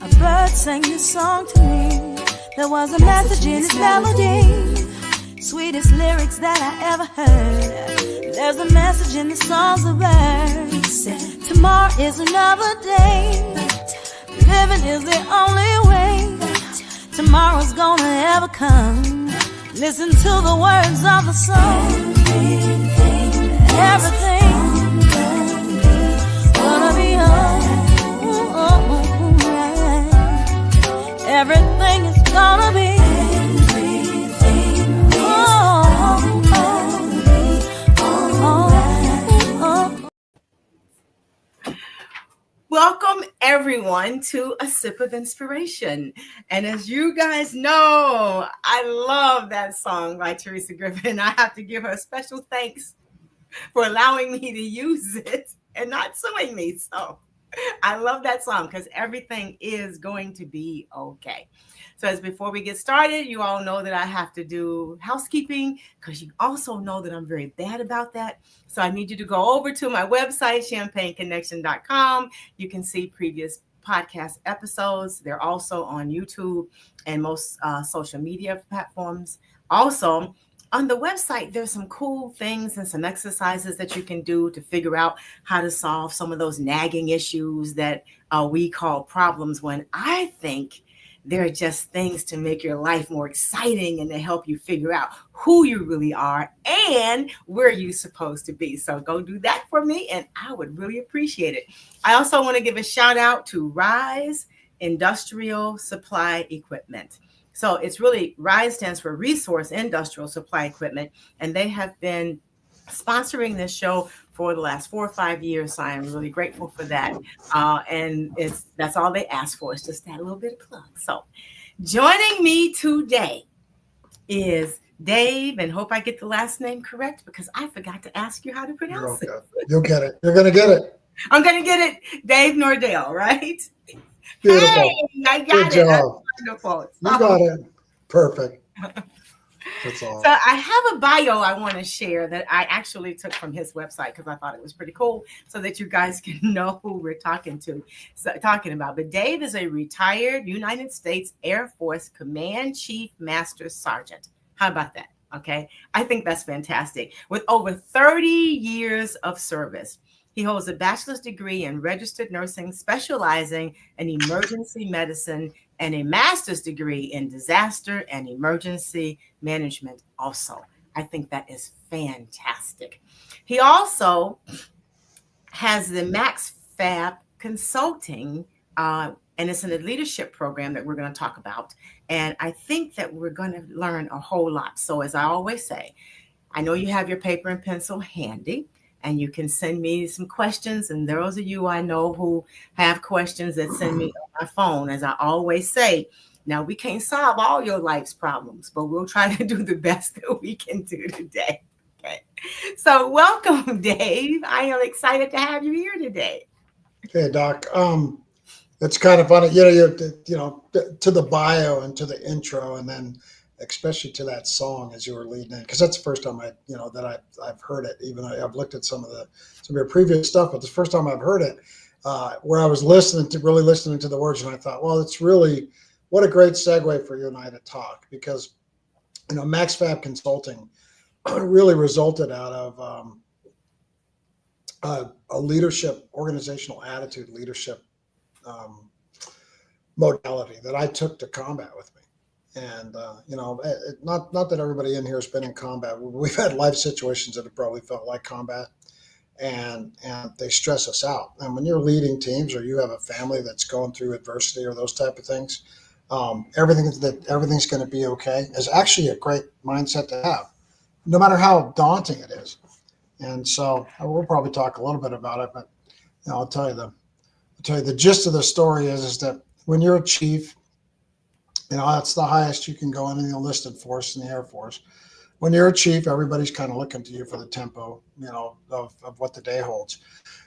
A bird sang this song to me. There was a message in its melody. Sweetest lyrics that I ever heard. There's a message in the songs of birds. Tomorrow is another day. Living is the only way. Tomorrow's gonna ever come. Listen to the words of the song. Everything gonna be alright. Everything is gonna be. Welcome everyone to A Sip of Inspiration. And as you guys know, I love that song by Teresa Griffin. I have to give her special thanks for allowing me to use it and not suing me. So I love that song because everything is going to be okay. So as before we get started, you all know that I have to do housekeeping because you also know that I'm very bad about that. So I need you to go over to my website, champagneconnection.com. You can see previous podcast episodes. They're also on YouTube and most social media platforms. Also, on the website, there's some cool things and some exercises that you can do to figure out how to solve some of those nagging issues that we call problems, when I think they're just things to make your life more exciting and to help you figure out who you really are and where you're supposed to be. So go do that for me, and I would really appreciate it. I also want to give a shout out to RISE Industrial Supply Equipment. So it's really, RISE stands for Resource Industrial Supply Equipment, and they have been sponsoring this show for the last 4 or 5 years. So I am really grateful for that. And that's all they ask for, is just that little bit of plug. So joining me today is Dave, and hope I get the last name correct because I forgot to ask you how to pronounce it. You'll get it. You're going to get it. I'm going to get it. Dave Nordale, right? Beautiful. Hey, I got Good it. job. That's wonderful. You got it. Perfect. That's all. So I have a bio I want to share that I actually took from his website because I thought it was pretty cool, so that you guys can know who we're talking about. But Dave is a retired United States Air Force Command Chief Master Sergeant. How about that? Okay. I think that's fantastic. With over 30 years of service, he holds a bachelor's degree in registered nursing, specializing in emergency medicine, and a master's degree in disaster and emergency management also. I think that is fantastic. He also has the Max Fab Consulting, and it's in a leadership program that we're going to talk about. And I think that we're going to learn a whole lot. So as I always say, I know you have your paper and pencil handy, and you can send me some questions. And those of you I know who have questions that send me on my phone, as I always say, now we can't solve all your life's problems, but we'll try to do the best that we can do today. Okay. So welcome, Dave. I am excited to have you here today. Okay, Doc. It's kind of funny, you know, to the bio and to the intro, and then especially to that song as you were leading in, because that's the first time I've heard it. Even though I've looked at some of your previous stuff, but the first time I've heard it, where I was listening to the words, and I thought, well, it's really, what a great segue for you and I to talk, because Max Fab Consulting really resulted out of a leadership, organizational attitude, leadership modality that I took to combat with me. And, not that everybody in here has been in combat. We've had life situations that have probably felt like combat, and they stress us out. And when you're leading teams, or you have a family that's going through adversity or those type of things, everything's going to be okay is actually a great mindset to have, no matter how daunting it is. And so we'll probably talk a little bit about it, but I'll tell you the gist of the story is that when you're a chief, that's the highest you can go in the enlisted force in the Air Force. When you're a chief, everybody's kind of looking to you for the tempo, of what the day holds.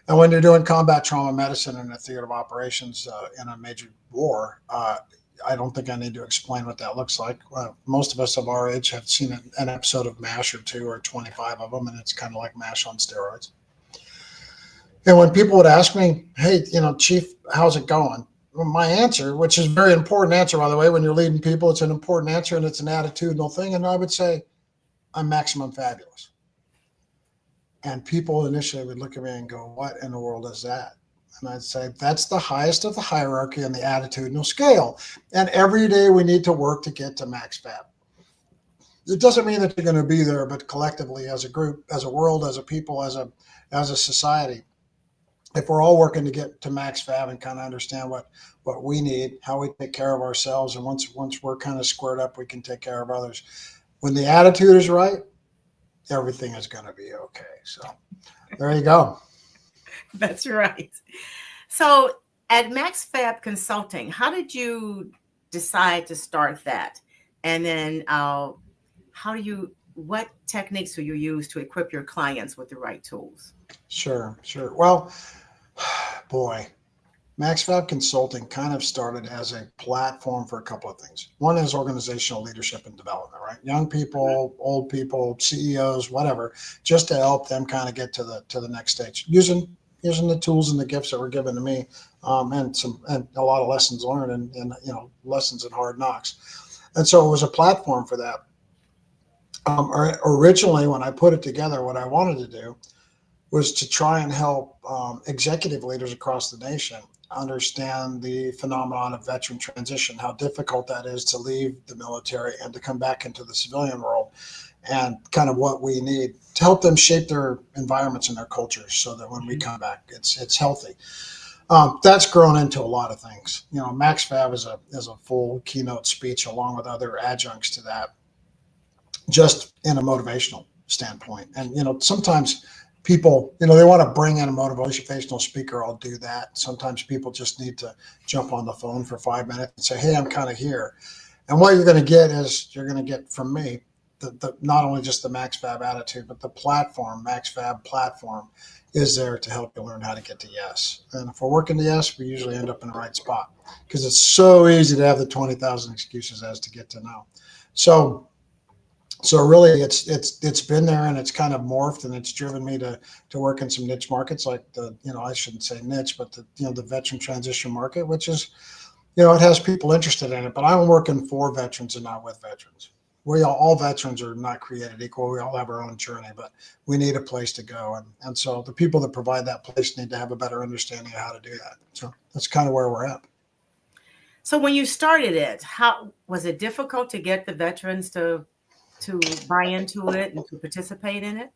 And when you're doing combat trauma medicine in a theater of operations in a major war, I don't think I need to explain what that looks like. Most of us of our age have seen an episode of MASH or 2 or 25 of them, and it's kind of like MASH on steroids. And when people would ask me, hey, Chief, how's it going? my answer, which is a very important answer, by the way, when you're leading people, it's an important answer and it's an attitudinal thing. And I would say, I'm maximum fabulous. And people initially would look at me and go, what in the world is that? And I'd say, that's the highest of the hierarchy on the attitudinal scale. And every day we need to work to get to Max Fab. It doesn't mean that you're going to be there, but collectively as a group, as a world, as a people, as a society, if we're all working to get to Max Fab and kind of understand what we need, how we take care of ourselves, and once we're kind of squared up, we can take care of others. When the attitude is right, everything is going to be okay. So there you go. That's right. So at Max Fab Consulting, how did you decide to start that? And then what techniques do you use to equip your clients with the right tools? Sure. Well, boy, Max Fab Consulting kind of started as a platform for a couple of things. One is organizational leadership and development, right? Young people, old people, CEOs, whatever, just to help them kind of get to the next stage using the tools and the gifts that were given to me, and a lot of lessons learned and lessons in hard knocks. And so it was a platform for that. Originally, when I put it together, what I wanted to do was to try and help executive leaders across the nation understand the phenomenon of veteran transition, how difficult that is to leave the military and to come back into the civilian world, and kind of what we need to help them shape their environments and their cultures so that when we come back, it's healthy. That's grown into a lot of things. Max Fab is a full keynote speech along with other adjuncts to that, just in a motivational standpoint. And sometimes people, they want to bring in a motivational speaker. I'll do that. Sometimes people just need to jump on the phone for 5 minutes and say, hey, I'm kind of here. And what you're going to get from me, the not only just the Max Fab attitude, but the platform, Max Fab platform, is there to help you learn how to get to yes. And if we're working to yes, we usually end up in the right spot, because it's so easy to have the 20,000 excuses as to get to know. So really, it's been there, and it's kind of morphed, and it's driven me to work in some niche markets, like I shouldn't say niche, but the veteran transition market, which is, it has people interested in it. But I'm working for veterans and not with veterans. All veterans are not created equal. We all have our own journey, but we need a place to go, and so the people that provide that place need to have a better understanding of how to do that. So that's kind of where we're at. So when you started it, how was it difficult to get the veterans to buy into it and to participate in it?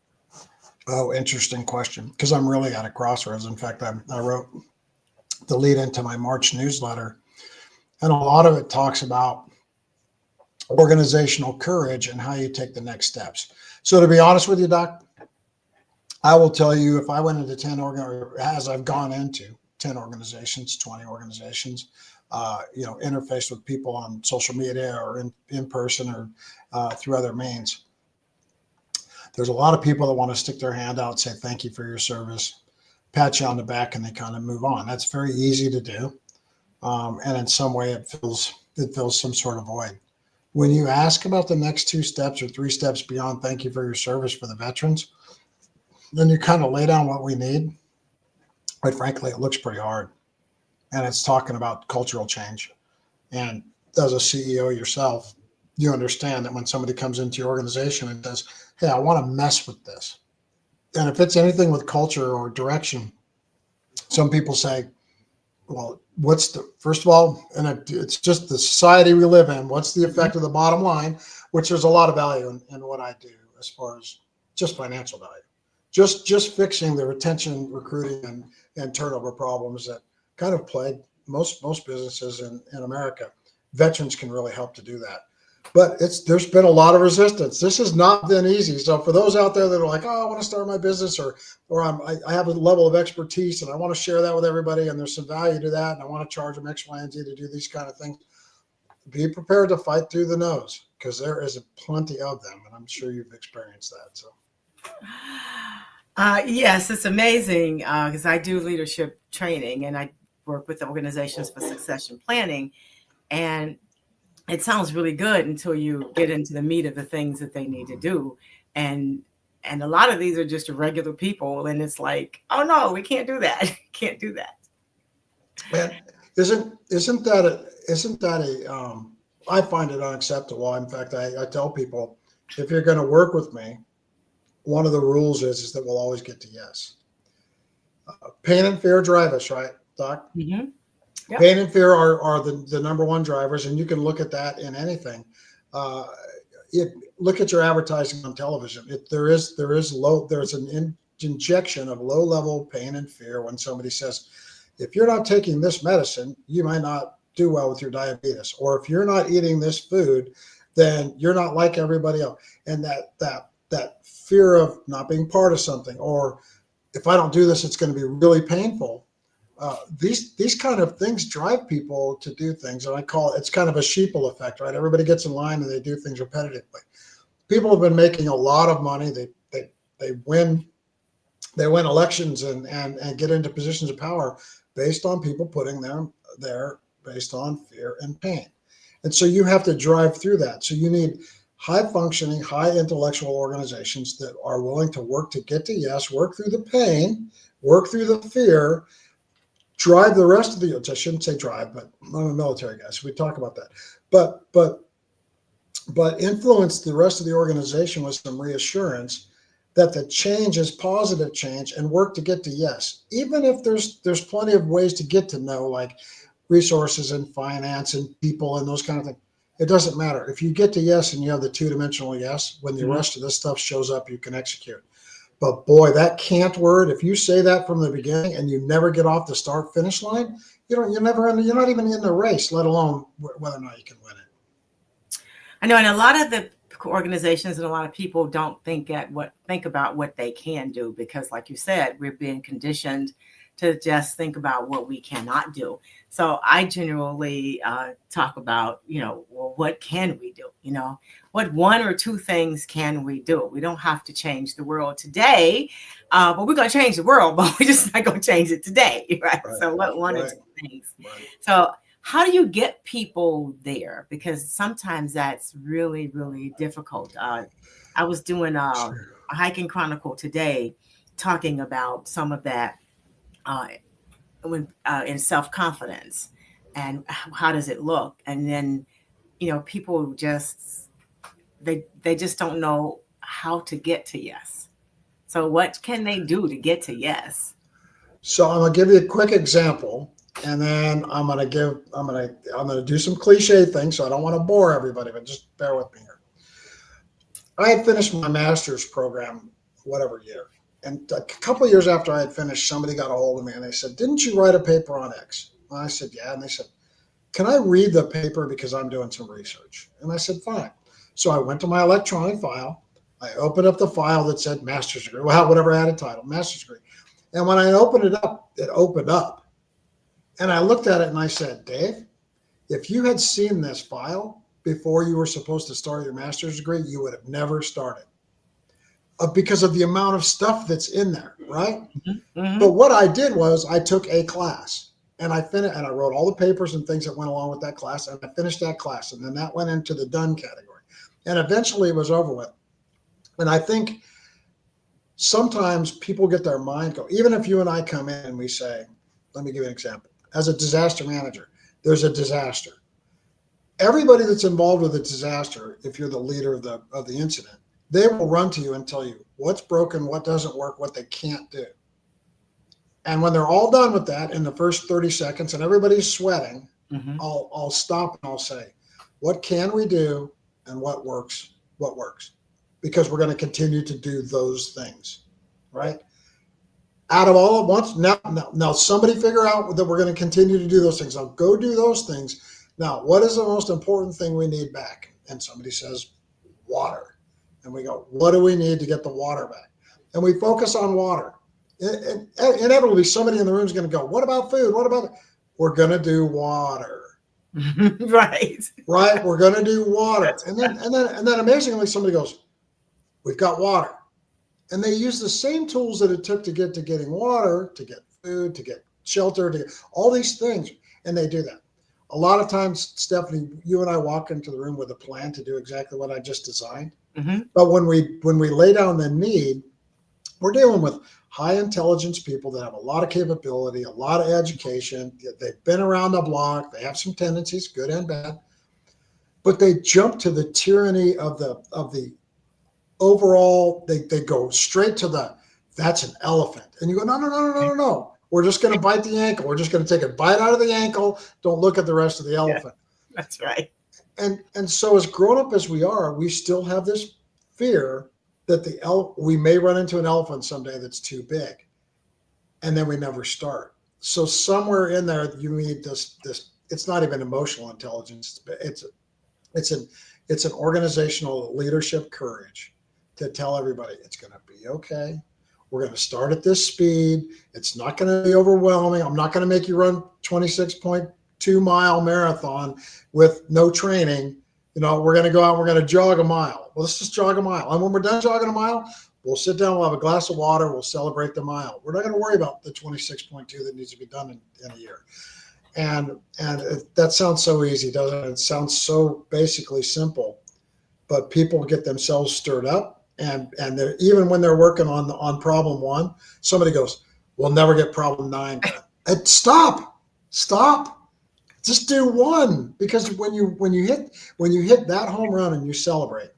Oh, interesting question, because I'm really at a crossroads. In fact, I wrote the lead into my March newsletter, and a lot of it talks about organizational courage and how you take the next steps. So to be honest with you, Doc, I will tell you, if I went into 10 as I've gone into 10 organizations, 20 organizations, interface with people on social media or in person or through other means, there's a lot of people that want to stick their hand out and say, thank you for your service, pat you on the back, and they kind of move on. That's very easy to do. And in some way it fills some sort of void. When you ask about the next 2 steps or 3 steps beyond thank you for your service for the veterans, then you kind of lay down what we need. Quite frankly, it looks pretty hard. And it's talking about cultural change. And as a CEO yourself, you understand that when somebody comes into your organization and says, hey, I want to mess with this. And if it's anything with culture or direction, some people say, well, first of all, and it's just the society we live in, what's the effect of the bottom line, which there's a lot of value in what I do as far as just financial value. Just fixing the retention, recruiting, and turnover problems that kind of plague most businesses in America. Veterans can really help to do that. But there's been a lot of resistance. This has not been easy. So for those out there that are like, oh, I want to start my business, or I have a level of expertise and I want to share that with everybody, and there's some value to that, and I want to charge them X, Y, and Z to do these kind of things, be prepared to fight through the no's, because there is plenty of them, and I'm sure you've experienced that. So. Yes, it's amazing, because I do leadership training and I work with organizations for succession planning, and it sounds really good until you get into the meat of the things that they need to do. And a lot of these are just regular people. And it's like, oh no, we can't do that. Can't do that. Man, Isn't that I find it unacceptable. In fact, I tell people, if you're going to work with me, one of the rules is that we'll always get to yes. Pain and fear drive us, right, Doc? Mm-hmm. Yep. Pain and fear are the number one drivers, and you can look at that in anything. Look at your advertising on television. There's an injection of low level pain and fear when somebody says, if you're not taking this medicine, you might not do well with your diabetes, or if you're not eating this food, then you're not like everybody else. And that fear of not being part of something, or if I don't do this, it's going to be really painful. These kind of things drive people to do things, and it's kind of a sheeple effect, right? Everybody gets in line and they do things repetitively. People have been making a lot of money. They win elections and get into positions of power based on people putting them there based on fear and pain. And so you have to drive through that. So you need high functioning, high intellectual organizations that are willing to work to get to yes, work through the pain, work through the fear, drive the rest of the, I shouldn't say drive, but I'm a military guy, so we talk about that. But influence the rest of the organization with some reassurance that the change is positive change, and work to get to yes. Even if there's plenty of ways to get to no, like resources and finance and people and those kind of things. It doesn't matter. If you get to yes and you have the two-dimensional yes, when the rest of this stuff shows up, you can execute. But boy, that can't word, if you say that from the beginning and you never get off the start-finish line, you're not even in the race, let alone whether or not you can win it. I know, and a lot of the organizations and a lot of people don't think about what they can do, because like you said, we're being conditioned to just think about what we cannot do. So I generally talk about, well, what can we do? What one or two things can we do? We don't have to change the world today, but we're going to change the world, but we're just not going to change it today, right? So what one or two things? Right. So how do you get people there? Because sometimes that's really, really difficult. I was doing a hiking chronicle today, talking about some of that in self-confidence and how does it look? And then, people just, they just don't know how to get to yes. So what can they do to get to yes? So I'm going to give you a quick example. And then I'm going to do some cliche things. So I don't want to bore everybody, but just bear with me here. I had finished my master's program, whatever year. And a couple of years after I had finished, somebody got a hold of me and they said, "Didn't you write a paper on X?" And I said, "Yeah." And they said, "Can I read the paper because I'm doing some research?" And I said, "Fine." So I went to my electronic file. I opened up the file that said master's degree, well, whatever I had a title, master's degree. And when I opened it opened up. And I looked at it and I said, "Dave, if you had seen this file before you were supposed to start your master's degree, you would have never started because of the amount of stuff that's in there, right?" Mm-hmm. Mm-hmm. But what I did was I took a class and I wrote all the papers and things that went along with that class, and I finished that class. And then that went into the done category. And eventually it was over with. And I think sometimes people get their mind go, even if you and I come in and we say, let me give you an example. As a disaster manager, there's a disaster. Everybody that's involved with a disaster, if you're the leader of the incident, they will run to you and tell you what's broken, what doesn't work, what they can't do. And when they're all done with that in the first 30 seconds and everybody's sweating, mm-hmm. I'll stop and I'll say, what can we do and what works? Because we're going to continue to do those things, right? Out of all at once, now somebody figure out that we're going to continue to do those things. I'll go do those things. Now, what is the most important thing we need back? And somebody says, water. And we go, what do we need to get the water back? And we focus on water. And inevitably, somebody in the room is going to go, what about food? We're going to do water. Right. We're going to do water. And then amazingly, somebody goes, we've got water. And they use the same tools that it took to getting water, to get food, to get shelter, to get all these things. And they do that. A lot of times, Stephanie, you and I walk into the room with a plan to do exactly what I just designed. Mm-hmm. But when we lay down the need, We're dealing with high intelligence people that have a lot of capability, a lot of education. They've been around the block. They have some tendencies, good and bad, but they jump to the tyranny of the overall. They go straight to that's an elephant, and you go, no. We're just going to bite the ankle. We're just going to take a bite out of the ankle. Don't look at the rest of the elephant. Yeah, that's right. And so as grown up as we are, we still have this fear that we may run into an elephant someday that's too big, and then we never start. So somewhere in there, you need this. It's not even emotional intelligence. It's an organizational leadership courage to tell everybody it's going to be okay. We're going to start at this speed. It's not going to be overwhelming. I'm not going to make you run 26.2 mile marathon with no training. We're going to go out and we're going to jog a mile. Well, let's just jog a mile. And when we're done jogging a mile, we'll sit down, we'll have a glass of water, we'll celebrate the mile. We're not going to worry about the 26.2 that needs to be done in a year. And that sounds so easy, doesn't it? It sounds so basically simple, but people get themselves stirred up. And even when they're working on problem 1, somebody goes, we'll never get problem 9 done. And stop. Just do 1, because when you hit that home run and you celebrate,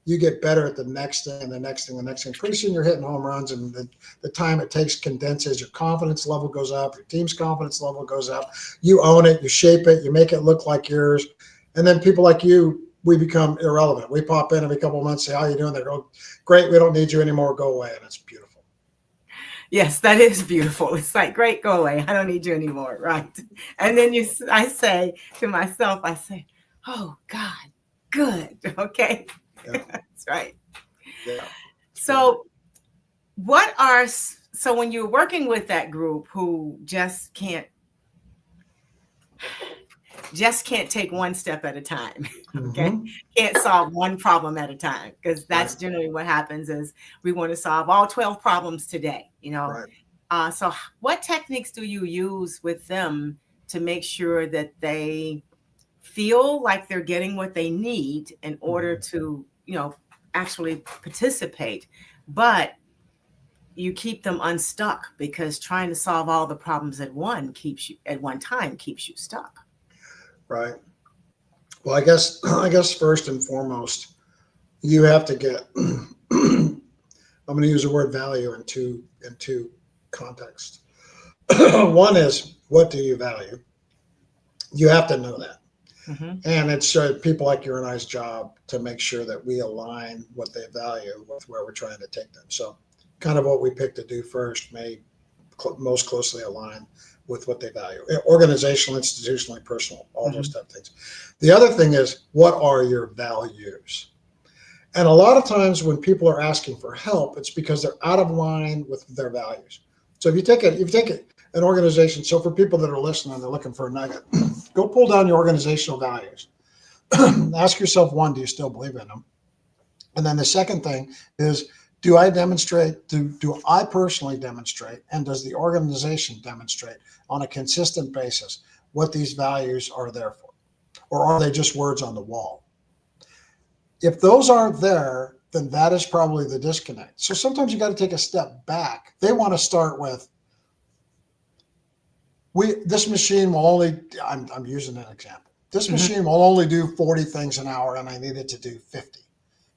you get better at the next thing and the next thing, the next thing. Pretty soon you're hitting home runs, and the time it takes condenses. Your confidence level goes up. Your team's confidence level goes up. You own it. You shape it. You make it look like yours. And then people like you, we become irrelevant. We pop in every couple of months, say, how you doing? They go, great, we don't need you anymore, go away. And it's beautiful. Yes, that is beautiful. It's like, great, go away. I don't need you anymore, right? And then I say to myself, oh, God, good, okay? Yeah. That's right. Yeah. So when you're working with that group who just can't take one step at a time, okay? Mm-hmm. Can't solve one problem at a time, because that's generally what happens is we want to solve all 12 problems today, Right. So what techniques do you use with them to make sure that they feel like they're getting what they need in order to, actually participate, but you keep them unstuck, because trying to solve all the problems at one time keeps you stuck? Right. Well, I guess first and foremost, you have to get, I'm going to use the word value in two contexts. One is, what do you value? You have to know that. Mm-hmm. And it's people like you and I's job to make sure that we align what they value with where we're trying to take them. So kind of what we pick to do first may most closely align with what they value, organizational, institutionally, personal, all mm-hmm. those type of things. The other thing is, what are your values? And a lot of times when people are asking for help, it's because they're out of line with their values. So if you take an organization, so for people that are listening, they're looking for a nugget, go pull down your organizational values. Ask yourself, one, do you still believe in them? And then the second thing is, do I personally demonstrate, and does the organization demonstrate on a consistent basis what these values are there for? Or are they just words on the wall? If those aren't there, then that is probably the disconnect. So sometimes you got to take a step back. They want to start with, this machine will only, I'm using an example. This mm-hmm. machine will only do 40 things an hour, and I need it to do 50,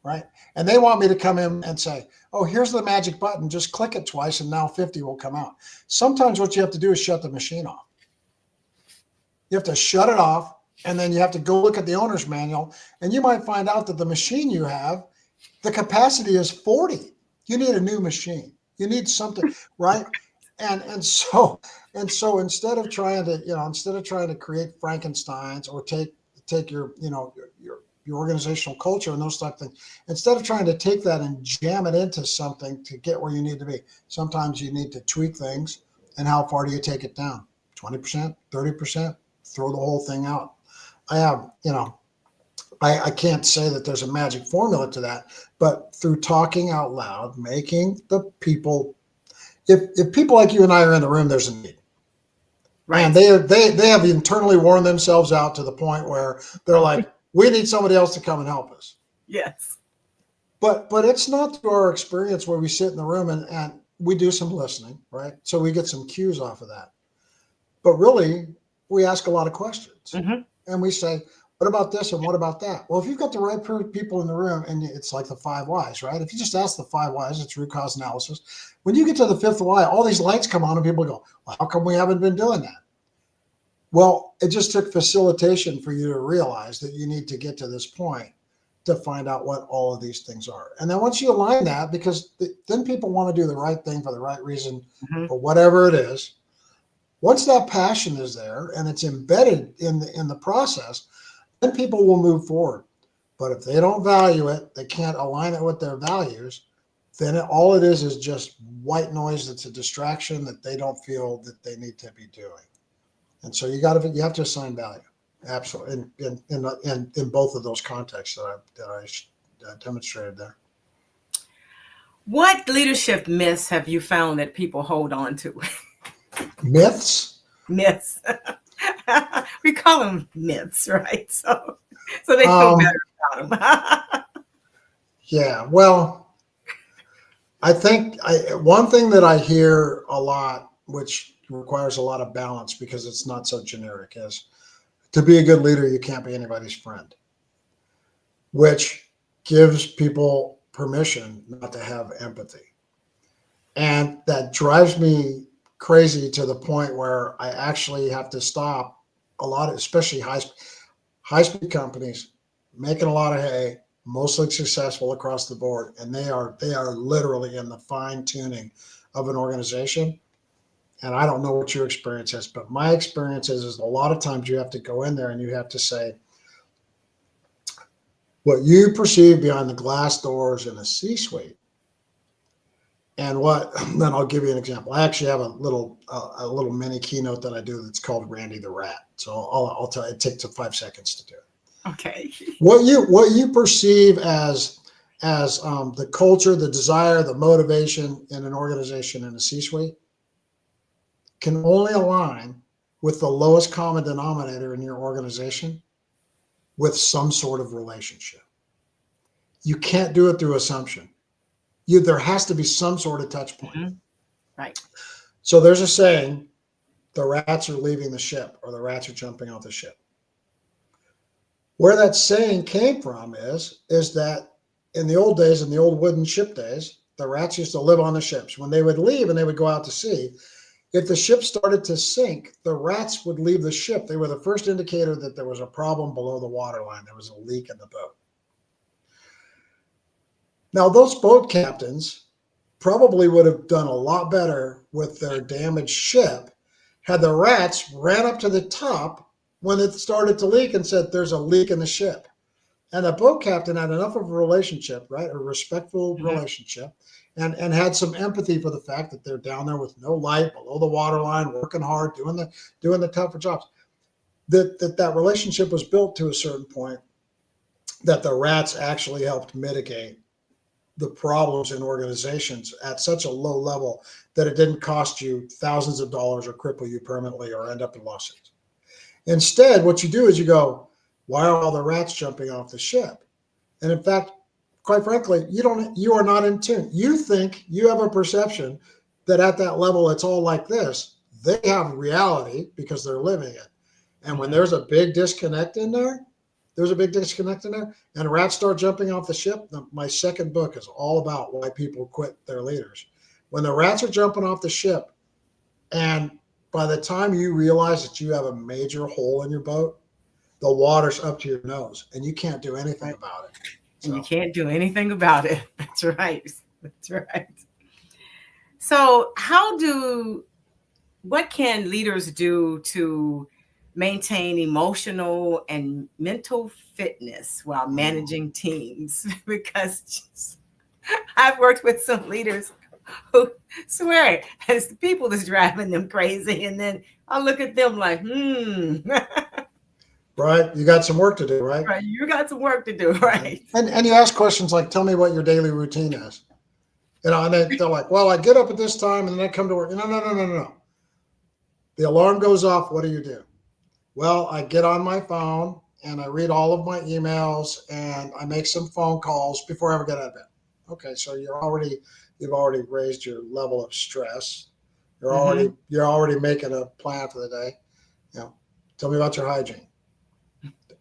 right? And they want me to come in and say, oh, here's the magic button, just click it twice and now 50 will come out. Sometimes what you have to do is shut the machine off. You have to shut it off, and then you have to go look at the owner's manual, and you might find out that the machine you have, the capacity is 40. You need a new machine. You need something, right? And so instead of trying to create Frankensteins or take your organizational culture and those type of things, instead of trying to take that and jam it into something to get where you need to be, sometimes you need to tweak things. And how far do you take it down? 20%, 30%, throw the whole thing out. I can't say that there's a magic formula to that, but through talking out loud, making the people, if people like you and I are in the room, there's a need. Right. And they have internally worn themselves out to the point where they're like, we need somebody else to come and help us. Yes. But it's not through our experience where we sit in the room and we do some listening, right? So we get some cues off of that. But really, we ask a lot of questions. Mm-hmm. And we say, what about this and what about that? Well, if you've got the right people in the room, and it's like the 5 whys, right? If you just ask the 5 whys, it's root cause analysis. When you get to the 5th why, all these lights come on and people go, well, how come we haven't been doing that? Well, it just took facilitation for you to realize that you need to get to this point to find out what all of these things are. And then once you align that, because then people want to do the right thing for the right reason, Mm-hmm. or whatever it is. Once that passion is there and it's embedded in the process, then people will move forward. But if they don't value it, they can't align it with their values, then all it is just white noise that's a distraction that they don't feel that they need to be doing. And so you have to assign value. Absolutely. In both of those contexts that I demonstrated there. What leadership myths have you found that people hold on to? Myths? Myths. We call them myths, right? So they feel better about them. Yeah. Well, I think one thing that I hear a lot, which requires a lot of balance because it's not so generic, is to be a good leader, you can't be anybody's friend, which gives people permission not to have empathy. And that drives me crazy to the point where I actually have to stop a lot of, especially high-speed companies making a lot of hay, mostly successful across the board. And they are literally in the fine tuning of an organization. And I don't know what your experience is, but my experience is a lot of times you have to go in there and you have to say, what you perceive behind the glass doors in a C-suite, and then I'll give you an example. I actually have a little mini keynote that I do that's called Randy the Rat. So I'll tell you, it takes 5 seconds to do it. Okay. What you perceive as the culture, the desire, the motivation in an organization in a C-suite can only align with the lowest common denominator in your organization with some sort of relationship. You can't do it through assumption. There has to be some sort of touch point. Mm-hmm. Right. So there's a saying, the rats are leaving the ship, or the rats are jumping off the ship. Where that saying came from is that in the old days, in the old wooden ship days, the rats used to live on the ships. When they would leave and they would go out to sea, if the ship started to sink, the rats would leave the ship. They were the first indicator that there was a problem below the waterline. There was a leak in the boat. Now, those boat captains probably would have done a lot better with their damaged ship had the rats ran up to the top when it started to leak and said, there's a leak in the ship. And the boat captain had enough of a relationship, right, a respectful relationship, and had some empathy for the fact that they're down there with no light, below the waterline, working hard, doing the tougher jobs. That relationship was built to a certain point that the rats actually helped mitigate the problems in organizations at such a low level that it didn't cost you thousands of dollars or cripple you permanently or end up in lawsuits. Instead, what you do is you go, why are all the rats jumping off the ship? And in fact, quite frankly, you are not in tune. You think you have a perception that at that level, it's all like this. They have reality because they're living it. And when there's a big disconnect in there, and rats start jumping off the ship. My second book is all about why people quit their leaders. When the rats are jumping off the ship, and by the time you realize that you have a major hole in your boat, the water's up to your nose, and you can't do anything about it. So. And you can't do anything about it. That's right. That's right. So what can leaders do to maintain emotional and mental fitness while managing teams? Because I've worked with some leaders who swear it's the people that's driving them crazy. And then I look at them like, Right. You got some work to do, right? Right. You got some work to do, right? And you ask questions like, tell me what your daily routine is. And they're like, well, I get up at this time and then I come to work. No. The alarm goes off. What do you do? Well, I get on my phone and I read all of my emails and I make some phone calls before I ever get out of bed. Okay, so you've already raised your level of stress. You're already making a plan for the day. You know, tell me about your hygiene.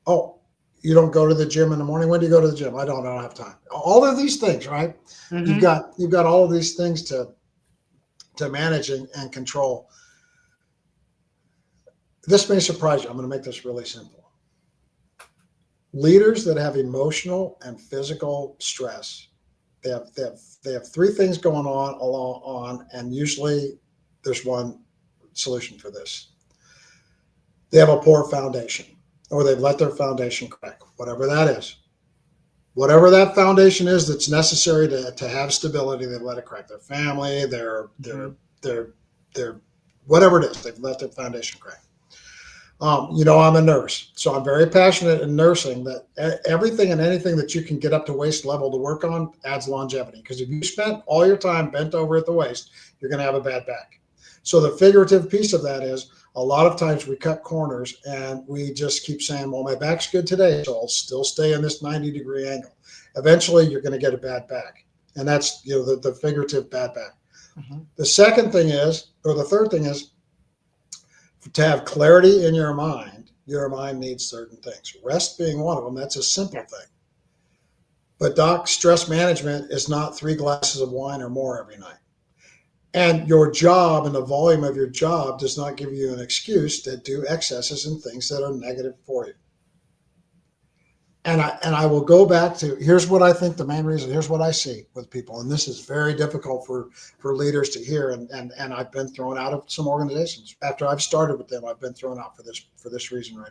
Oh, you don't go to the gym in the morning. When do you go to the gym? I don't have time. All of these things, right? You've got all of these things to manage and control. This may surprise you. I'm going to make this really simple. Leaders that have emotional and physical stress, they have three things going on, and usually there's one solution for this. They have a poor foundation, or they've let their foundation crack, whatever that is. Whatever that foundation is that's necessary to have stability, they've let it crack. Their family, their whatever it is, they've let their foundation crack. I'm a nurse, so I'm very passionate in nursing that everything and anything that you can get up to waist level to work on adds longevity. Because if you spent all your time bent over at the waist, you're going to have a bad back. So the figurative piece of that is a lot of times we cut corners and we just keep saying, well, my back's good today, so I'll still stay in this 90-degree angle. Eventually, you're going to get a bad back. And that's the figurative bad back. The second thing is, or the third thing is, to have clarity in your mind needs certain things. Rest being one of them. That's a simple thing. But doc, stress management is not 3 glasses of wine or more every night. And your job and the volume of your job does not give you an excuse to do excesses and things that are negative for you. And I will go back to, here's what I think the main reason, here's what I see with people. And this is very difficult for leaders to hear. And I've been thrown out of some organizations. After I've started with them, I've been thrown out for this reason right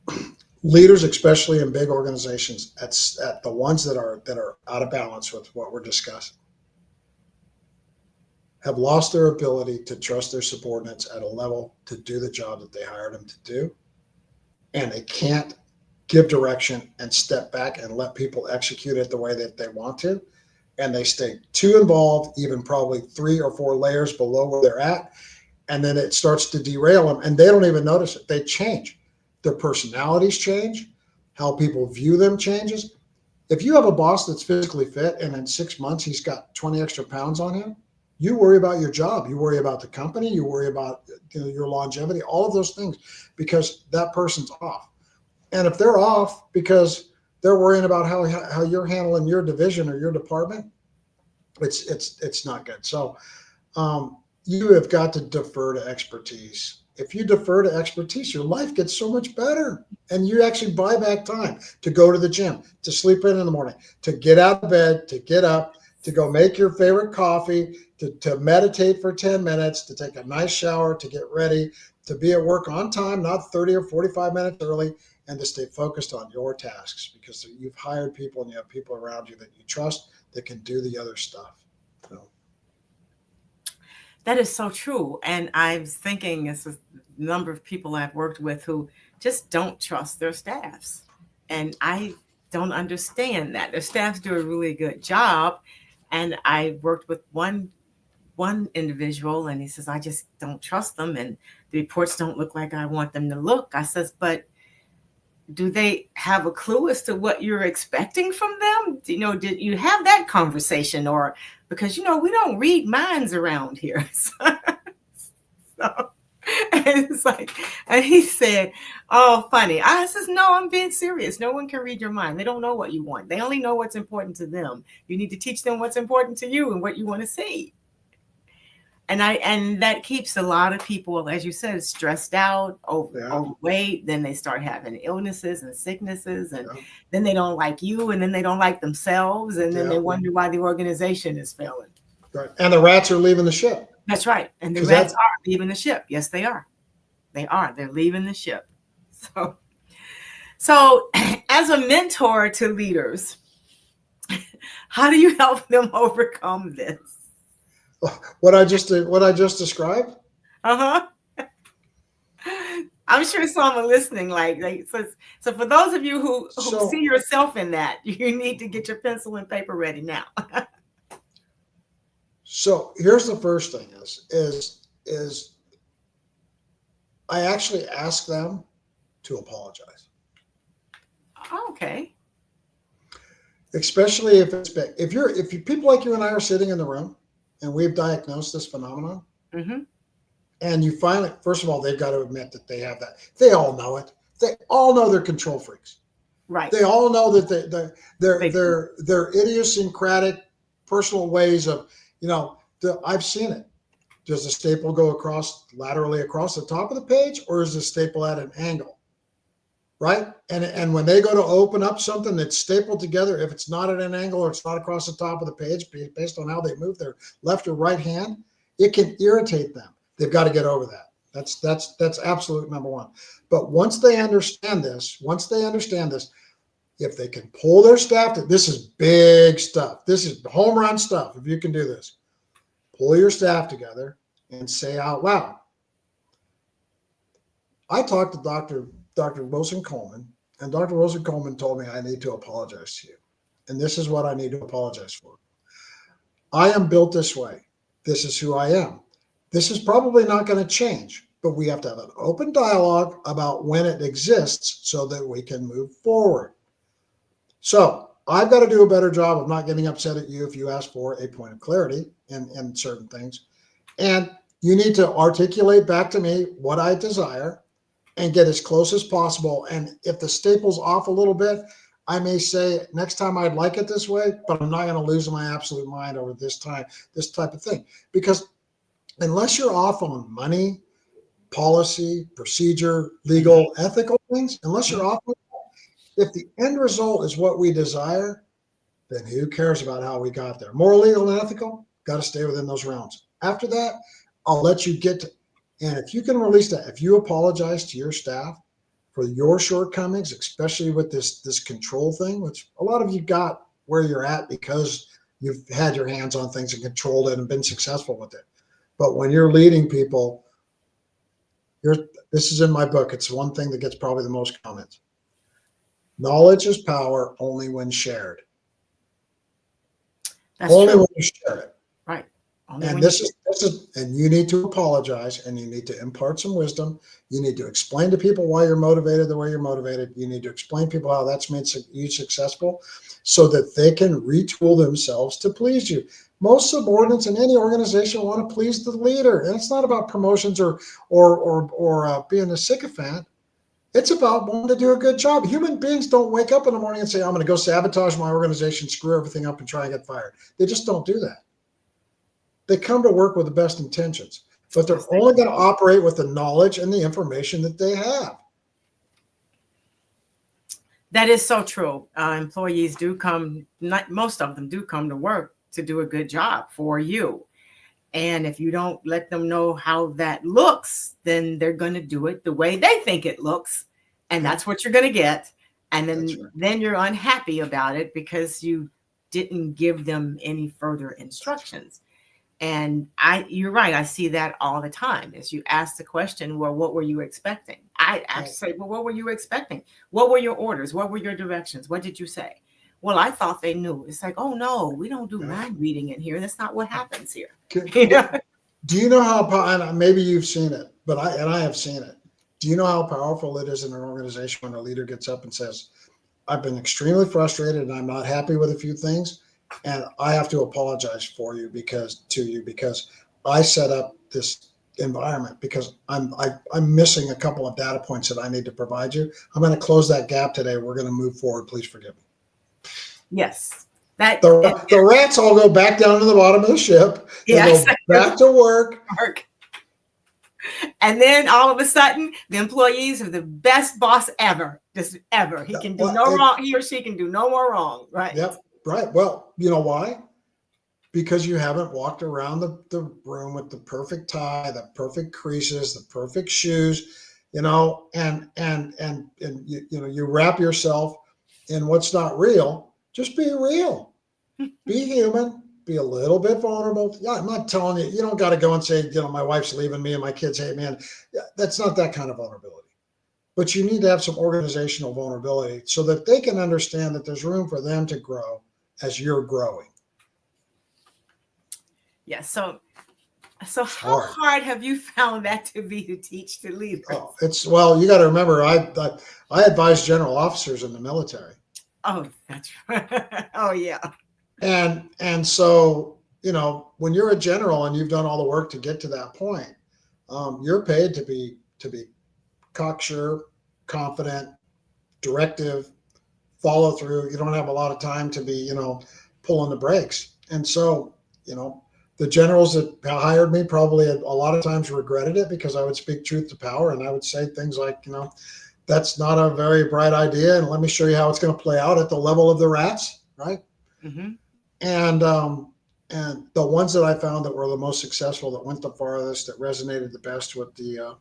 here. Leaders, especially in big organizations, at the ones that are out of balance with what we're discussing, have lost their ability to trust their subordinates at a level to do the job that they hired them to do. And they can't give direction and step back and let people execute it the way that they want to. And they stay too involved, even probably 3 or 4 layers below where they're at. And then it starts to derail them and they don't even notice it. They change. Their personalities change. How people view them changes. If you have a boss that's physically fit and in 6 months he's got 20 extra pounds on him, you worry about your job. You worry about the company. You worry about your longevity, all of those things, because that person's off. And if they're off because they're worrying about how you're handling your division or your department, it's not good. So you have got to defer to expertise. If you defer to expertise, your life gets so much better, and you actually buy back time to go to the gym, to sleep in the morning, to get out of bed, to get up, to go make your favorite coffee, to meditate for 10 minutes, to take a nice shower, to get ready, to be at work on time, not 30 or 45 minutes early, and to stay focused on your tasks, because you've hired people and you have people around you that you trust that can do the other stuff. So. That is so true. And I was thinking, it's a number of people I've worked with who just don't trust their staffs. And I don't understand that. Their staffs do a really good job. And I worked with one individual, and he says, I just don't trust them, and the reports don't look like I want them to look. I says, but do they have a clue as to what you're expecting from them? Did you have that conversation? Or because, we don't read minds around here. So and it's like, and he said, oh, funny. I says, no, I'm being serious. No one can read your mind. They don't know what you want. They only know what's important to them. You need to teach them what's important to you and what you want to see. And that keeps a lot of people, as you said, stressed out, overweight. Then they start having illnesses and sicknesses, and then they don't like you, and then they don't like themselves, and then they wonder why the organization is failing. Right. And the rats are leaving the ship. That's right. And the rats are leaving the ship. Yes, they are. They are. They're leaving the ship. So as a mentor to leaders, how do you help them overcome this? What I just described? I'm sure some are listening. So for those of you who see yourself in that, you need to get your pencil and paper ready now. So here's the first thing is I actually ask them to apologize. Okay. Especially if it's big. If people like you and I are sitting in the room and we've diagnosed this phenomenon, Mm-hmm. and you finally, first of all, they've got to admit that they have that. They all know it. They all know they're control freaks. Right. They all know that They their idiosyncratic personal ways of, I've seen it. Does the staple go laterally across the top of the page, or is the staple at an angle? Right? And when they go to open up something that's stapled together, if it's not at an angle or it's not across the top of the page, based on how they move their left or right hand, it can irritate them. They've got to get over that. That's absolute number one. But once they understand this, if they can pull their staff, this is big stuff. This is home run stuff. If you can do this, pull your staff together and say out loud. I talked to Dr. Wilson-Coleman, and Dr. Wilson-Coleman told me I need to apologize to you. And this is what I need to apologize for. I am built this way. This is who I am. This is probably not going to change, but we have to have an open dialogue about when it exists so that we can move forward. So I've got to do a better job of not getting upset at you if you ask for a point of clarity in certain things. And you need to articulate back to me what I desire and get as close as possible. And if the staple's off a little bit, I may say, next time I'd like it this way, but I'm not going to lose my absolute mind over this type of thing. Because unless you're off on money, policy, procedure, legal, ethical things, unless you're off with that, if the end result is what we desire, then who cares about how we got there? Moral, legal, and ethical, got to stay within those realms. After that, I'll let you get to, and if you can release that, if you apologize to your staff for your shortcomings, especially with this control thing, which a lot of you got where you're at because you've had your hands on things and controlled it and been successful with it. But when you're leading people, this is in my book. It's one thing that gets probably the most comments. Knowledge is power only when shared. That's only true. when you share it. Right. And this is, and you need to apologize, and you need to impart some wisdom. You need to explain to people why you're motivated the way you're motivated. You need to explain to people how that's made you successful so that they can retool themselves to please you. Most subordinates in any organization want to please the leader. And it's not about promotions or being a sycophant. It's about wanting to do a good job. Human beings don't wake up in the morning and say, I'm going to go sabotage my organization, screw everything up, and try and get fired. They just don't do that. They come to work with the best intentions, but they're only going to operate with the knowledge and the information that they have. That is so true. Employees do come, most of them do come to work to do a good job for you. And if you don't let them know how that looks, then they're going to do it the way they think it looks. And that's what you're going to get. And then you're unhappy about it because you didn't give them any further instructions. And you're right. I see that all the time. As you ask the question, well, what were you expecting? I actually say, well, what were you expecting? What were your orders? What were your directions? What did you say? Well, I thought they knew. It's like, oh no, we don't do mind reading in here. That's not what happens here. Do you know how, maybe you've seen it, but I have seen it. Do you know how powerful it is in an organization when a leader gets up and says, I've been extremely frustrated and I'm not happy with a few things, and I have to apologize to you because I set up this environment because I'm missing a couple of data points that I need to provide you. I'm going to close that gap today. We're going to move forward. Please forgive me. Yes. The rats all go back down to the bottom of the ship. They go back to work. And then all of a sudden, the employees are the best boss ever, just ever. He can do no wrong. He or she can do no more wrong. Right. Yep. Right. Well, you know why? Because you haven't walked around the room with the perfect tie, the perfect creases, the perfect shoes, and you wrap yourself in what's not real. Just be real, be human, be a little bit vulnerable. Yeah, I'm not telling you, you don't got to go and say, my wife's leaving me and my kids hate me. And that's not that kind of vulnerability. But you need to have some organizational vulnerability so that they can understand that there's room for them to grow as you're growing. Yeah. So So It's how hard. hard have you found that to be to teach to leaders? Oh, well, you got to remember, I advise general officers in the military. Oh, that's right. Oh, yeah. And so, when you're a general and you've done all the work to get to that point, you're paid to be cocksure, confident, directive, follow through. You don't have a lot of time to be, pulling the brakes. And so, the generals that hired me probably a lot of times regretted it, because I would speak truth to power, and I would say things like, that's not a very bright idea, and let me show you how it's going to play out at the level of the rats, right? Mm-hmm. And the ones that I found that were the most successful, that went the farthest, that resonated the best with the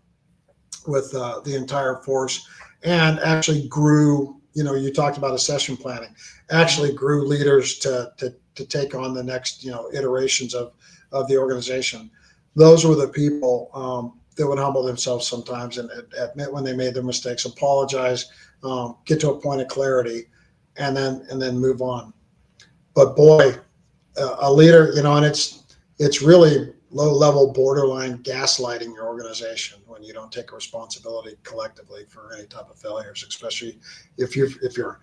entire force, and actually grew. You talked about accession planning. Actually grew leaders to take on the next iterations of the organization. Those were the people that would humble themselves sometimes and admit when they made their mistakes, apologize, get to a point of clarity, and then move on. But boy, a leader, and it's really low-level, borderline gaslighting your organization when you don't take responsibility collectively for any type of failures, especially if you're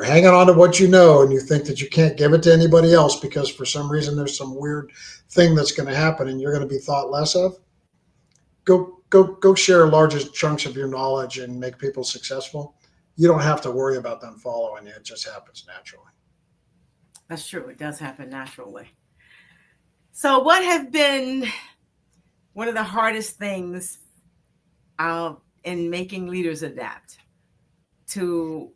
hanging on to what and you think that you can't give it to anybody else because for some reason there's some weird thing that's going to happen and you're going to be thought less of. Go share largest chunks of your knowledge and make people successful. You don't have to worry about them following you. It just happens naturally. That's true. It does happen naturally. So what have been one of the hardest things in making leaders adapt to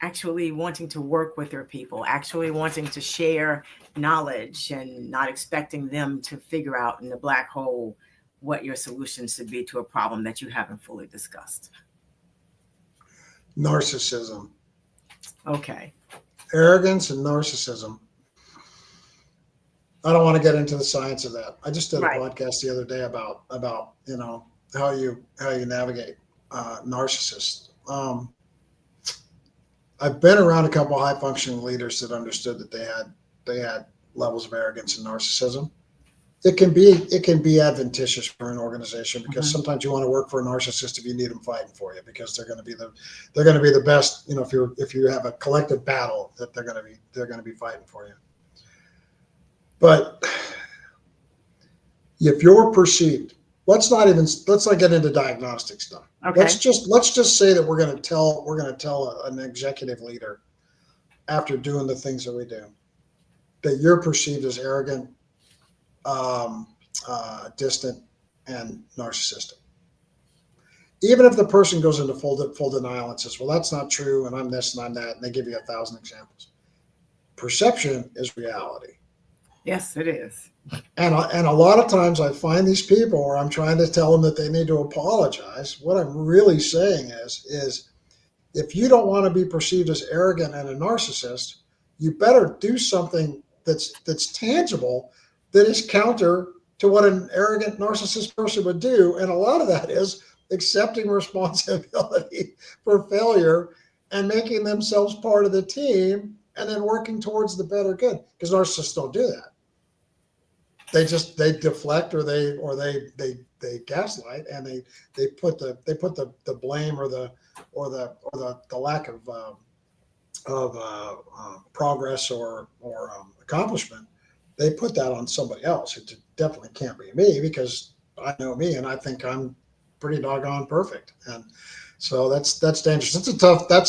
actually wanting to work with their people, actually wanting to share knowledge and not expecting them to figure out in the black hole what your solution should be to a problem that you haven't fully discussed? Narcissism. Okay. Arrogance and narcissism. I don't want to get into the science of that. I just did a podcast the other day about how you navigate narcissists. I've been around a couple of high functioning leaders that understood that they had levels of arrogance and narcissism. It can be advantageous for an organization because sometimes you want to work for a narcissist if you need them fighting for you, because they're going to be the best. If you have a collective battle, that they're going to be fighting for you. But if you're perceived, let's not get into diagnostic stuff. Okay. Let's just say that we're going to tell an executive leader, after doing the things that we do, that you're perceived as arrogant, distant, and narcissistic. Even if the person goes into full denial and says, well, that's not true, and I'm this and I'm that, and they give you 1,000 examples. Perception is reality. Yes, it is. And a lot of times I find these people where I'm trying to tell them that they need to apologize. What I'm really saying is if you don't want to be perceived as arrogant and a narcissist, you better do something that's tangible, that is counter to what an arrogant narcissist person would do. And a lot of that is accepting responsibility for failure and making themselves part of the team and then working towards the better good. Because narcissists don't do that. They deflect or they gaslight, and they put the blame or the lack of progress or accomplishment. They put that on somebody else. It definitely can't be me, because I know me and I think I'm pretty doggone perfect. And so that's dangerous. That's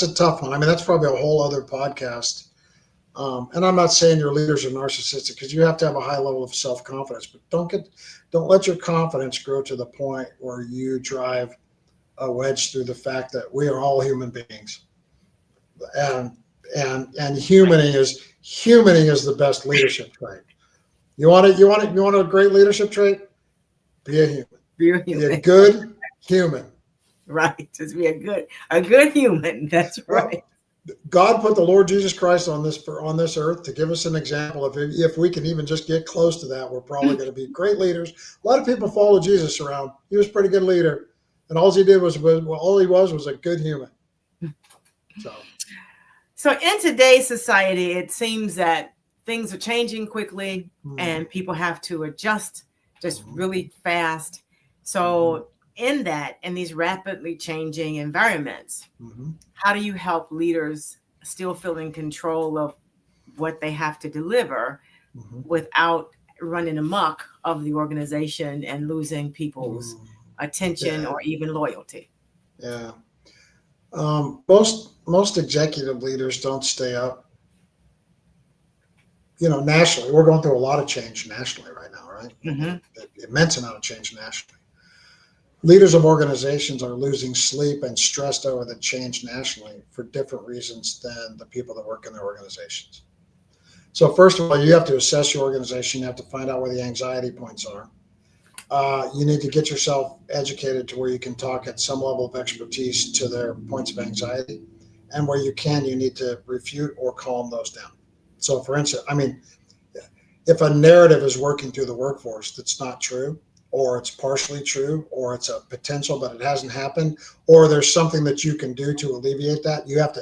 a tough one. I mean, that's probably a whole other podcast. And I'm not saying your leaders are narcissistic, because you have to have a high level of self-confidence, but don't let your confidence grow to the point where you drive a wedge through the fact that we are all human beings. And humaning is the best leadership trait. You want a great leadership trait? Be a human. Be a human. Be a good human. Right. Just be a good human. That's right. God put the Lord Jesus Christ on this earth to give us an example. If we can even just get close to that, we're probably going to be great leaders. A lot of people follow Jesus around. He was a pretty good leader, and all he did was a good human. So in today's society, it seems that things are changing quickly, and people have to adjust just really fast. So in these rapidly changing environments, how do you help leaders still feel in control of what they have to deliver without running amok of the organization and losing people's attention or even loyalty? Yeah. Most executive leaders don't stay up. Nationally, we're going through a lot of change nationally right now, right? Immense amount of change nationally. Leaders of organizations are losing sleep and stressed over the change nationally for different reasons than the people that work in their organizations. So first of all, you have to assess your organization. You have to find out where the anxiety points are. You need to get yourself educated to where you can talk at some level of expertise to their points of anxiety. And where you can, you need to refute or calm those down. So for instance, if a narrative is working through the workforce that's not true, or it's partially true, or it's a potential but it hasn't happened, or there's something that you can do to alleviate that, you have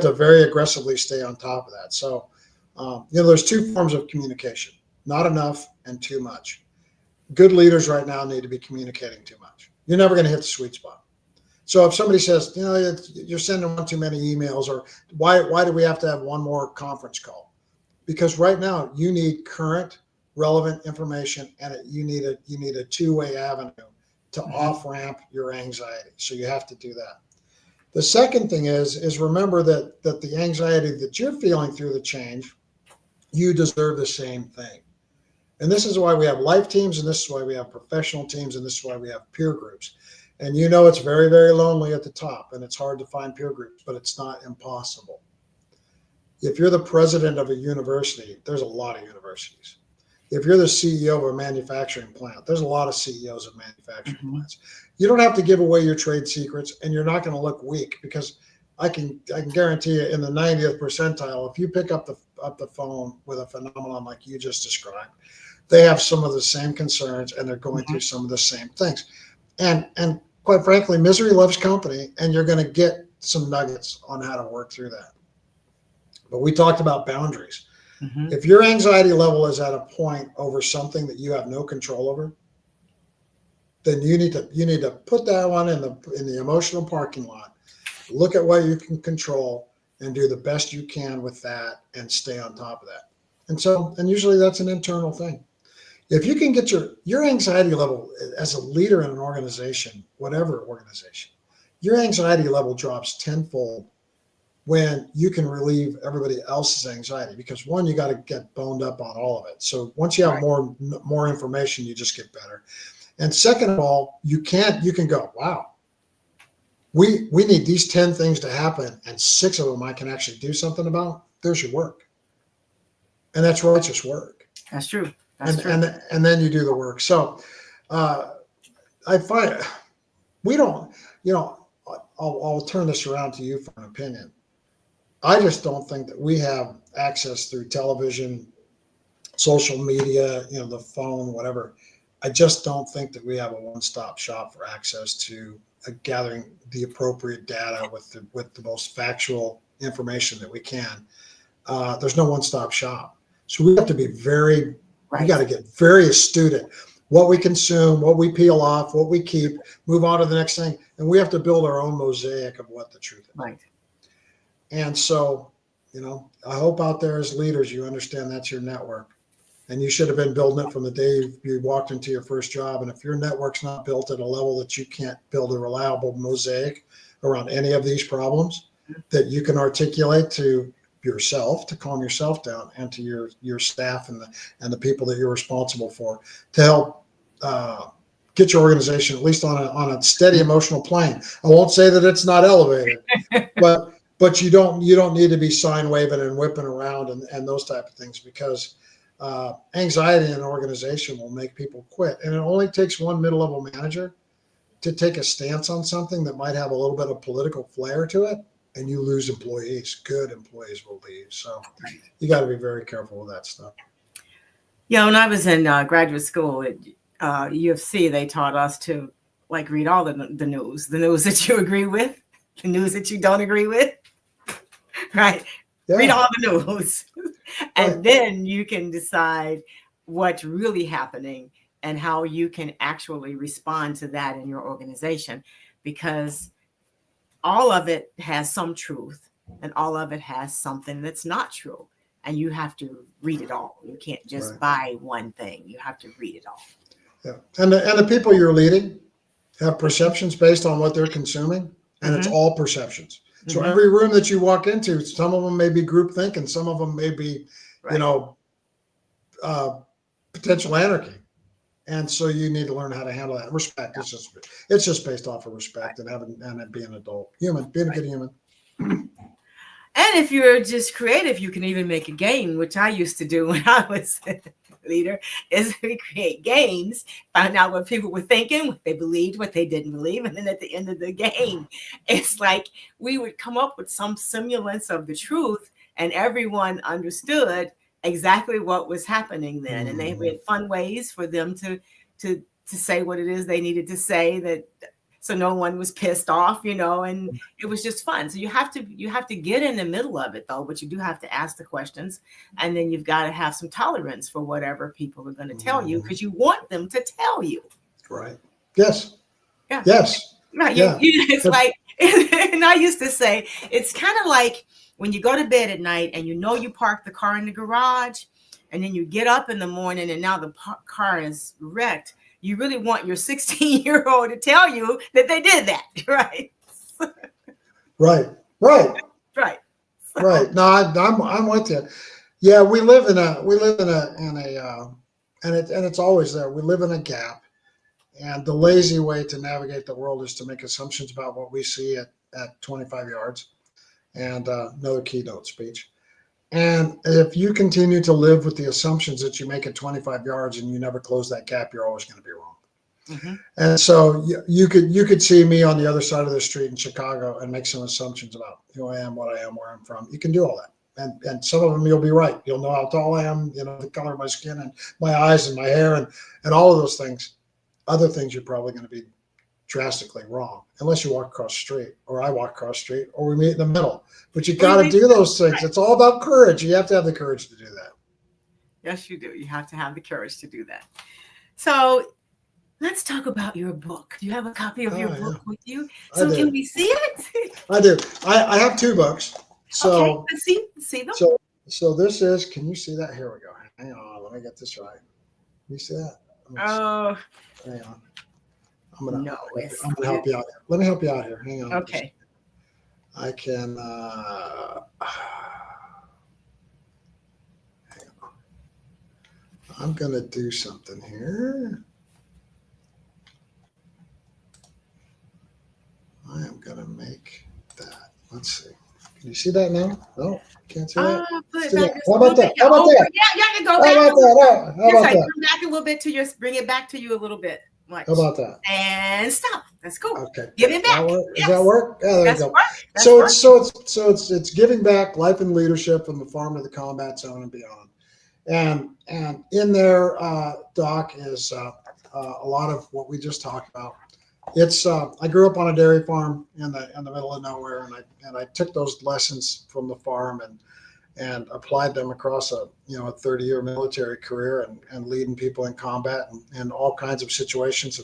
to very aggressively stay on top of that. So there's two forms of communication: not enough and too much. Good leaders right now need to be communicating too much. You're never going to hit the sweet spot. So if somebody says, you're sending one too many emails, or why do we have to have one more conference call? Because right now you need current, relevant information, and you need a two-way avenue to off-ramp your anxiety. So you have to do that. The second thing is remember that the anxiety that you're feeling through the change, you deserve the same thing. And this is why we have life teams, and this is why we have professional teams, and this is why we have peer groups. And it's very, very lonely at the top, and it's hard to find peer groups, but it's not impossible. If you're the president of a university, there's a lot of universities. If you're the CEO of a manufacturing plant, there's a lot of CEOs of manufacturing plants. You don't have to give away your trade secrets, and you're not going to look weak, because I can guarantee you, in the 90th percentile, if you pick up the phone with a phenomenon like you just described, they have some of the same concerns, and they're going through some of the same things. And quite frankly, misery loves company, and you're going to get some nuggets on how to work through that. But we talked about boundaries. If your anxiety level is at a point over something that you have no control over, then you need to put that one in the emotional parking lot. Look at what you can control and do the best you can with that, and stay on top of that. And usually that's an internal thing. If you can get your anxiety level as a leader in an organization, whatever organization, your anxiety level drops tenfold when you can relieve everybody else's anxiety, because one, you got to get boned up on all of it. So once you have more information, you just get better. And second of all, you can go, wow, we need these 10 things to happen, and 6 of them I can actually do something about. There's your work. And that's righteous work. That's true. And then you do the work. So I find we don't, I'll turn this around to you for an opinion. I just don't think that we have access through television, social media, the phone, whatever. I just don't think that we have a one-stop shop for access to gathering the appropriate data with the most factual information that we can. There's no one-stop shop. So we have to be we got to get very astute at what we consume, what we peel off, what we keep, move on to the next thing. And we have to build our own mosaic of what the truth is. Right. And so, I hope out there as leaders, you understand that's your network. And you should have been building it from the day you walked into your first job. And if your network's not built at a level that you can't build a reliable mosaic around any of these problems that you can articulate to yourself, to calm yourself down, and to your staff and the people that you're responsible for, to help get your organization at least on a steady emotional plane. I won't say that it's not elevated, but you don't need to be sign waving and whipping around and those type of things, because anxiety in an organization will make people quit. And it only takes one middle-level manager to take a stance on something that might have a little bit of political flair to it, and you lose employees. Good employees will leave. So you got to be very careful with that stuff. Yeah, when I was in graduate school at U of C, they taught us to read all the news that you agree with, the news that you don't agree with, right? Yeah. Read all the news. And then you can decide what's really happening and how you can actually respond to that in your organization, because all of it has some truth and all of it has something that's not true. And you have to read it all. You can't just Right. buy one thing. You have to read it all. Yeah. And the people you're leading have perceptions based on what they're consuming, and it's all perceptions. So every room that you walk into, some of them may be group think, and some of them may be, Right. you know, potential anarchy. And so you need to learn how to handle that. Respect. It's just based off of respect and being an adult human, being a good human. And if you're just creative, you can even make a game, which I used to do when I was a leader, is we create games, find out what people were thinking, what they believed, what they didn't believe. And then at the end of the game, it's like we would come up with some semblance of the truth, and everyone understood exactly what was happening then. And they had fun ways for them to say what it is they needed to say, that so no one was pissed off, you know, and it was just fun. So you have to get in the middle of it though, but you do have to ask the questions, and then you've got to have some tolerance for whatever people are going to tell you, because you want them to tell you. Right. Yes. Yeah. Yes. Right. Yeah. It's like, and I used to say, it's kind of like when you go to bed at night and you know you parked the car in the garage, and then you get up in the morning and now the car is wrecked. You really want your 16-year-old to tell you that they did that, right? Right. Right. So, Right. No, I'm with you. Yeah, we live in a and it's always there. We live in a gap, and the lazy way to navigate the world is to make assumptions about what we see at 25 yards, and another keynote speech. And if you continue to live with the assumptions that you make at 25 yards and you never close that gap, you're always going to be wrong. And so you could see me on the other side of the street in Chicago and make some assumptions about who I am, what I am, where I'm from. You can do all that. And some of them you'll be right. You'll know how tall I am, you know, the color of my skin and my eyes and my hair and all of those things. Other things you're probably going to be drastically wrong, unless you walk across the street, or I walk across the street, or we meet in the middle. But you got to do those things. Right. It's all about courage. You have to have the courage to do that. Yes, you do. You have to have the courage to do that. So let's talk about your book. Do you have a copy of your book with you? So can we see it? I do. I have two books. So okay, let's see them. So this is, can you see that? Here we go. Hang on, let me get this right. Can you see that? Oh. Hang on. I'm gonna help you out here. Let me help you out here. Hang on. Okay. I can. Hang on. I'm gonna do something here. I am gonna make that. Let's see. Can you see that now? No, can't see that. How about that? How about that? Yeah, you can go back. How about that? How about that? Come back a little bit to your. Bring it back to you a little bit. Much. How about that? And stop. That's cool. Okay. Give it back. Does that work? Yeah, there That's you go. Work. So it's giving back life and leadership from the farm to the combat zone and beyond. And in there, Doc, is a lot of what we just talked about. It's I grew up on a dairy farm in the middle of nowhere, and I took those lessons from the farm and applied them across a 30-year military career and leading people in combat and all kinds of situations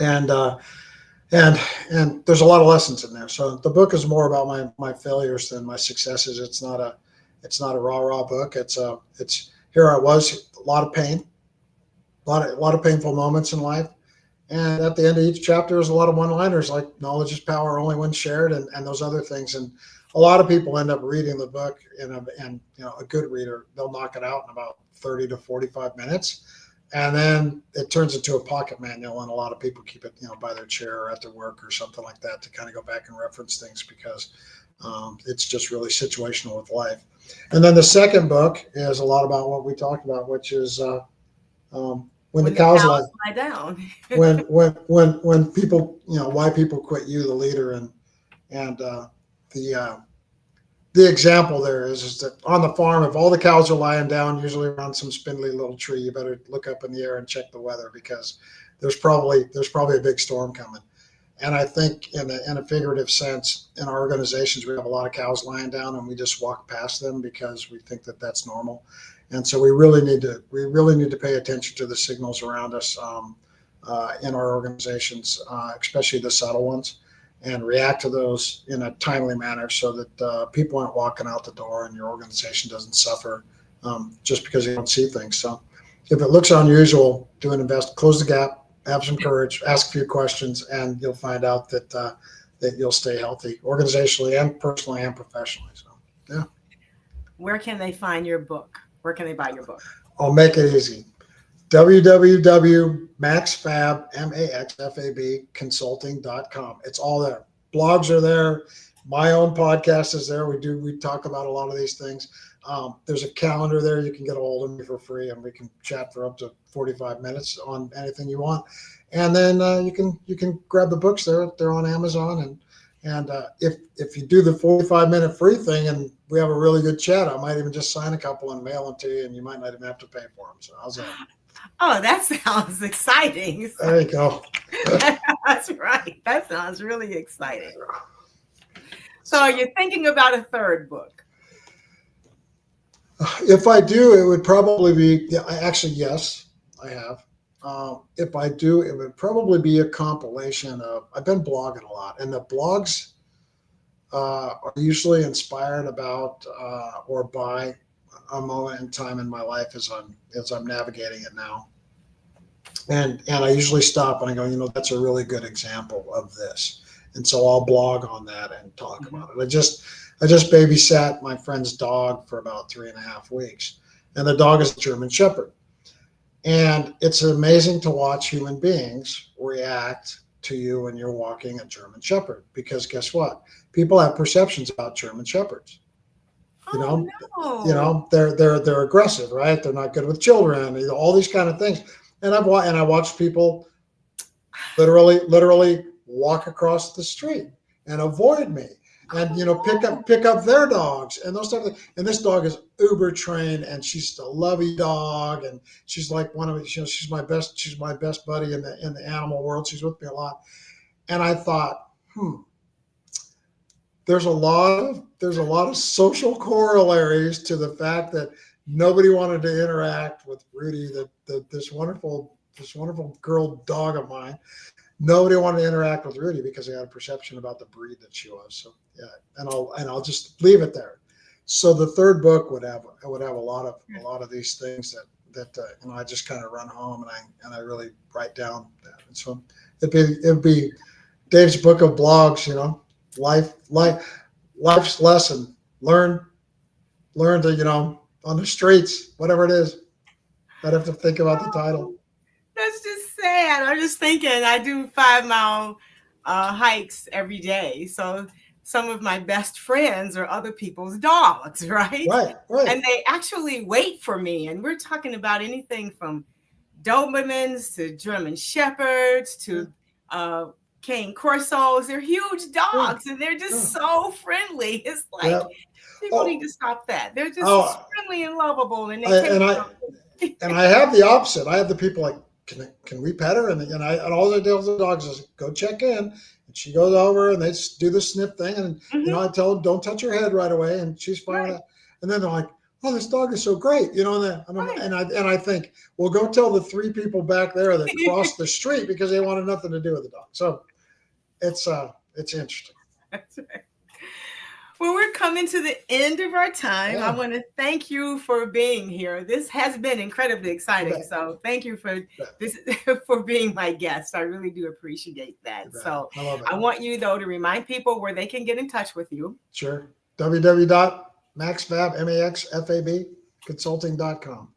and there's a lot of lessons in there. So the book is more about my failures than my successes. It's not a rah book. It's here I was, a lot of pain, a lot of painful moments in life. And at the end of each chapter is a lot of one-liners like knowledge is power only when shared and those other things. And a lot of people end up reading the book and a good reader, they'll knock it out in about 30 to 45 minutes. And then it turns into a pocket manual, and a lot of people keep it, by their chair or at their work or something like that to kind of go back and reference things because it's just really situational with life. And then the second book is a lot about what we talked about, which is when the cows lie down. when people, why people quit you, the leader, and the example there is that on the farm, if all the cows are lying down, usually around some spindly little tree, you better look up in the air and check the weather because there's probably a big storm coming. And I think in a figurative sense, in our organizations, we have a lot of cows lying down and we just walk past them because we think that that's normal. And so we really need to pay attention to the signals around us in our organizations, especially the subtle ones, and react to those in a timely manner so that people aren't walking out the door and your organization doesn't suffer just because you don't see things. So if it looks unusual, do an close the gap, have some courage, ask a few questions, and you'll find out that you'll stay healthy organizationally and personally and professionally. So, yeah. Where can they find your book? Where can they buy your book? I'll make it easy. www.maxfab, MaxFab consulting.com. It's all there. Blogs are there. My own podcast is there. We talk about a lot of these things. There's a calendar there. You can get a hold of me for free, and we can chat for up to 45 minutes on anything you want. And then you can grab the books there. They're on Amazon. And if you do the 45-minute free thing and we have a really good chat, I might even just sign a couple and mail them to you, and you might not even have to pay for them. So how's that? Oh, that sounds exciting. There you go. That's right. That sounds really exciting. So you're thinking about a third book? If I do, it would probably be, yes, I have. If I do, it would probably be a compilation of, I've been blogging a lot, and the blogs are usually inspired about or by a moment in time in my life as I'm navigating it now. And I usually stop and I go, that's a really good example of this. And so I'll blog on that and talk about it. I just babysat my friend's dog for about 3.5 weeks. And the dog is a German Shepherd. And it's amazing to watch human beings react to you when you're walking a German Shepherd, because guess what? People have perceptions about German Shepherds. No. They're aggressive, right? They're not good with children, all these kind of things. And I watched people literally walk across the street and avoid me, and pick up their dogs and those type of things. And this dog is uber trained, and she's a lovey dog, and she's like she's my best buddy in the animal world. She's with me a lot. And I thought, there's a lot of social corollaries to the fact that nobody wanted to interact with Rudy, this wonderful girl dog of mine. Nobody wanted to interact with Rudy because they had a perception about the breed that she was. So yeah, and I'll just leave it there. So the third book would have a lot of these things that I just kind of run home and I really write down that. And so it'd be Dave's book of blogs. Life's lesson. Learn to on the streets, whatever it is. I'd have to think about the title. That's just sad. I'm just thinking, I do 5-mile hikes every day. So some of my best friends are other people's dogs, right? Right. And they actually wait for me. And we're talking about anything from Dobermans to German Shepherds to Cane Corsos. They're huge dogs, and they're just so friendly. It's like people need to stop that. They're just friendly and lovable, and I have the opposite. I have the people like, can we pet her? And all I tell the dogs is go check in, and she goes over and they do the sniff thing, and I tell them don't touch her head right away, and she's fine with that. And then they're like, oh, this dog is so great, and I think, well, go tell the 3 people back there that crossed the street because they wanted nothing to do with the dog. So it's interesting. That's right. Well, we're coming to the end of our time. I want to thank you for being here. This has been incredibly exciting. So thank you for this for being my guest. I really do appreciate that. So I want you, though, to remind people where they can get in touch with you. Sure. www.maxfab, MaxFab consulting.com.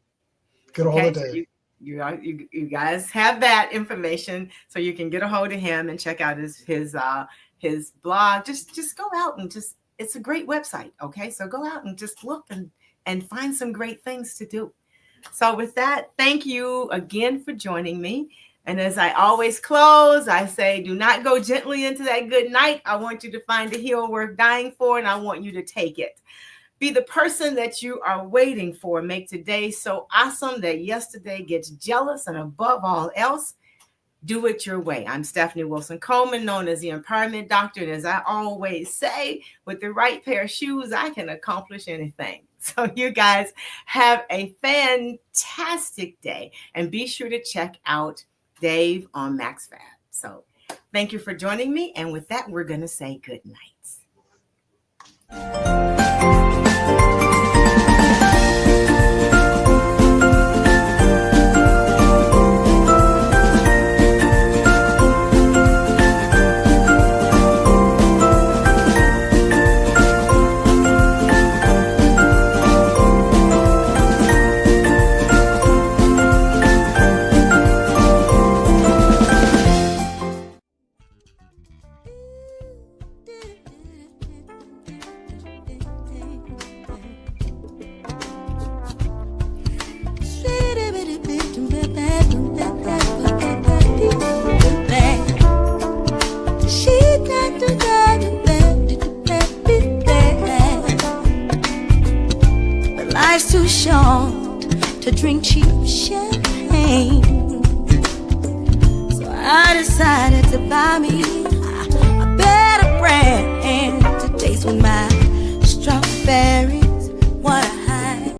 Get a hold of Dave. You guys have that information, so you can get a hold of him and check out his blog. Just go out and it's a great website. Okay, so go out and just look and find some great things to do. So with that, thank you again for joining me. And as I always close, I say, do not go gently into that good night. I want you to find a hill worth dying for, and I want you to take it. Be the person that you are waiting for. Make today so awesome that yesterday gets jealous, and above all else, Do it your way. I'm Stephanie Wilson-Coleman, known as the Empowerment Doctor. And as I always say, with the right pair of shoes, I can accomplish anything. So you guys have a fantastic day. And be sure to check out Dave on Max Fab. So thank you for joining me. And with that, we're going to say good night. Life's too short to drink cheap champagne, so I decided to buy me a better brand to taste with my strawberry